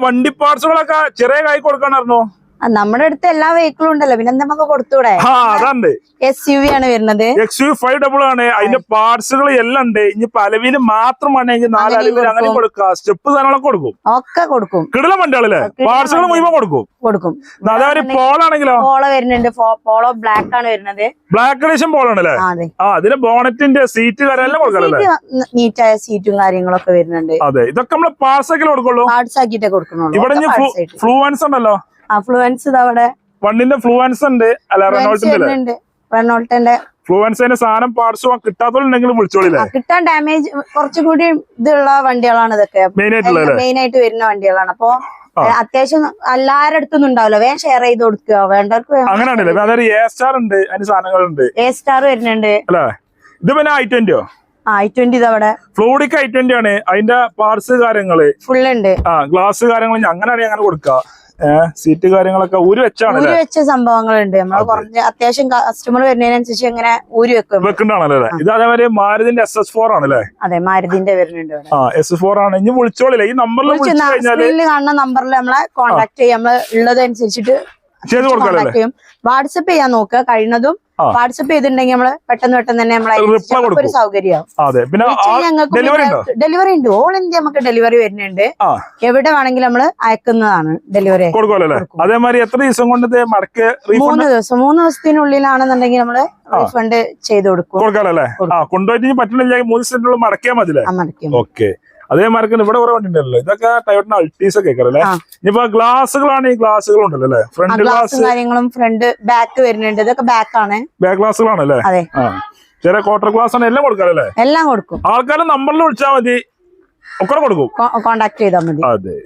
വണ്ടി പാർട്സുകളൊക്കെ ചെറിയ കൈ കൊടുക്കാനായിരുന്നു. നമ്മുടെ അടുത്ത് എല്ലാ വെഹിക്കിളും ഉണ്ടല്ലോ, പിന്നെ നമുക്ക് കൊടുത്തൂടെ? അതാണ് SUV ആണ് വരുന്നത്. XUV 500 ആണ്. അതിന്റെ പാർട്സുകൾ എല്ലാം ഉണ്ട്. ഇനി അലവില് മാത്രമാണെങ്കിൽ 4 അലവിൽ അങ്ങനെ കൊടുക്കാം. സ്റ്റെപ്പ് സാധനങ്ങളൊക്കെ കൊടുക്കും, ഒക്കെ കൊടുക്കും. കിടല വണ്ടികളല്ലേ, പാർട്സുകൾ മുഴുവൻ കൊടുക്കും. അതേമാതിരി പോളാണെങ്കിലോ? പോളോ വരുന്നുണ്ട്. പോളോ ബ്ലാക്ക് ആണ് വരുന്നത്. ബ്ലാക്ക് എഡിഷൻ പോളാണല്ലേ? അതിന് ബോണറ്റിന്റെ സീറ്റ് കാര്യമെല്ലാം കൊടുക്കണല്ലേ? നീറ്റായ സീറ്റും കാര്യങ്ങളൊക്കെ വരുന്നുണ്ട്. അതെ, ഇതൊക്കെ നമ്മള് പാർട്സ് ആക്കി കൊടുക്കുള്ളൂ. പാർട്സ് ആക്കിട്ടേ കൊടുക്കണുള്ളൂ. ഇവിടെ ഫ്ലൂവൻസ് ഉണ്ടല്ലോ. ഫ്ലുവൻസ് ഇതവിടെ വണ്ടിന്റെ ഫ്ലൂവൻസ് ഉണ്ട്. അല്ല, റെനോൾട്ടിന്റെ ഫ്ലൂവൻസിന്റെ സാധനം പാർട്സ് കിട്ടാത്തോണ്ടെങ്കിൽ വിളിച്ചോളില്ലേ? കിട്ടാൻ ഡാമേജ് കുറച്ചുകൂടി ഇതുള്ള വണ്ടികളാണ് ഇതൊക്കെ. മെയിൻ ആയിട്ട് വരുന്ന വണ്ടികളാണ്. അപ്പൊ അത്യാവശ്യം എല്ലാവരുടെ അടുത്തൊന്നും ഉണ്ടാവില്ല. വേഗം ഷെയർ ചെയ്ത് കൊടുക്കുക വേണ്ടവർക്ക്. അങ്ങനെയാണല്ലേ? അതായത് A സ്റ്റാർ ഉണ്ട്, അതിന് സാധനങ്ങളുണ്ട്. A സ്റ്റാർ വരുന്നുണ്ട് അല്ലേ? ഇത് പിന്നെ i20 i20 ഇതവിടെ ഫ്ലൂഡിക് i20 ആണ്. അതിന്റെ പാർട്സ് കാര്യങ്ങള് ഫുൾ ഉണ്ട്. ഗ്ലാസ് കാര്യങ്ങൾ അങ്ങനെയാണെങ്കിൽ അങ്ങനെ കൊടുക്കുക. സീറ്റ് കാര്യങ്ങളൊക്കെ ഊരി വെച്ച സംഭവങ്ങളുണ്ട്. നമ്മള് കുറഞ്ഞ അത്യാവശ്യം കസ്റ്റമർ വരുന്നതിനനുസരിച്ച് ഇങ്ങനെ ഊരി വെക്കണ്ടാണല്ലേ? ഇത് അതേമാതിരി മാരുതിന്റെ SS4 ആണല്ലേ? അതെ, മാരുതിന്റെ വരുന്നുണ്ട്. SS4 ആണ്. ഇനി വിളിച്ചോളില്ലേ? ഈ നമ്പറിൽ കാണുന്ന നമ്പറിൽ നമ്മളെ കോൺടാക്ട് ചെയ്യാം. നമ്മള് ഉള്ളതനുസരിച്ചിട്ട് ചെയ്ത് കൊടുക്കാം. വാട്സപ്പ് ചെയ്യാൻ നോക്കുക. കഴിയുന്നതും വാട്സപ്പ് ചെയ്തിട്ടുണ്ടെങ്കിൽ നമ്മള് പെട്ടെന്ന് തന്നെ നമ്മളെ ഒരു സൗകര്യമാവും. ഡെലിവറി ഉണ്ട്. ഓൾ ഇന്ത്യ നമുക്ക് ഡെലിവറി വരുന്നുണ്ട്. എവിടെ വേണമെങ്കിലും നമ്മള് അയക്കുന്നതാണ്. ഡെലിവറി അതേമാതിരി എത്ര ദിവസം കൊണ്ട് 3 ദിവസം. 3 ദിവസത്തിനുള്ളിലാണെന്നുണ്ടെങ്കിൽ നമ്മള് റീഫണ്ട് ചെയ്ത് കൊടുക്കും. കൊണ്ടുപോയിട്ട് പറ്റില്ല 3 ദിവസത്തിനുള്ളിൽ മടക്കിയാൽ മതി. ഓക്കെ. അതേമാതിരി ഇവിടെ കുറെ വണ്ടി ഉണ്ടല്ലോ. ഇതൊക്കെ ടയോട്ട അൾട്ടീസ് ഒക്കെ അല്ലേ? ഇനിയിപ്പോ ഗ്ലാസുകളാണ്. ഈ ഗ്ലാസുകൾ ഉണ്ടല്ലോ, ഫ്രണ്ട് ഗ്ലാസ് കാര്യങ്ങളും ഫ്രണ്ട് ബാക്ക് വരുന്നുണ്ട്. ഇതൊക്കെ ബാക്ക് ആണ്. ബാക്ക് ഗ്ലാസുകളാണല്ലേ? ചെറിയ ക്വാർട്ടർ ഗ്ലാസ് ആണ്. എല്ലാം കൊടുക്കാറല്ലേ? എല്ലാം കൊടുക്കും. ആൾക്കാരെ നമ്പറിൽ വിളിച്ചാൽ മതി, ഒക്കെ കൊടുക്കും. കോണ്ടാക്ട് ചെയ്താൽ മതി. അതെ.